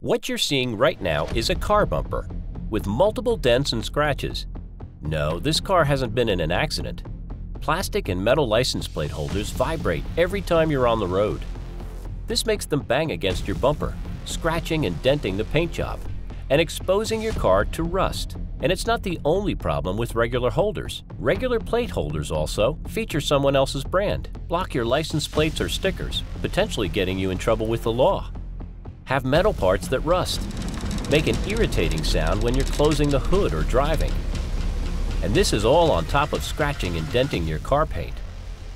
What you're seeing right now is a car bumper with multiple dents and scratches. No, this car hasn't been in an accident. Plastic and metal license plate holders vibrate every time you're on the road. This makes them bang against your bumper, scratching and denting the paint job, and exposing your car to rust. And it's not the only problem with regular holders. Regular plate holders also feature someone else's brand, block your license plates or stickers, potentially getting you in trouble with the law. Have metal parts that rust, make an irritating sound when you're closing the hood or driving. And this is all on top of scratching and denting your car paint.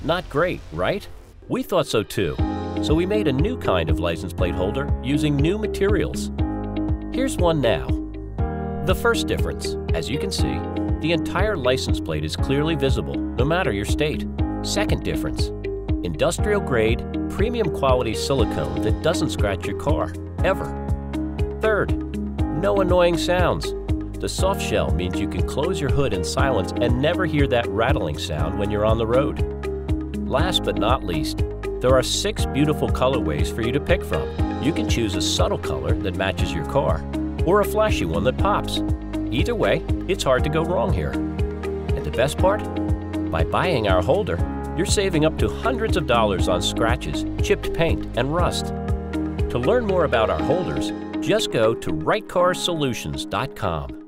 Not great, right? We thought so too. So we made a new kind of license plate holder using new materials. Here's one now. The first difference, as you can see, the entire license plate is clearly visible, no matter your state. Second difference, industrial grade, premium quality silicone that doesn't scratch your car, ever. Third, no annoying sounds. The soft shell means you can close your hood in silence and never hear that rattling sound when you're on the road. Last but not least, there are 6 beautiful colorways for you to pick from. You can choose a subtle color that matches your car, or a flashy one that pops. Either way, it's hard to go wrong here. And the best part? By buying our holder, you're saving up to hundreds of dollars on scratches, chipped paint, and rust. To learn more about our holders, just go to RightcarSolutions.com.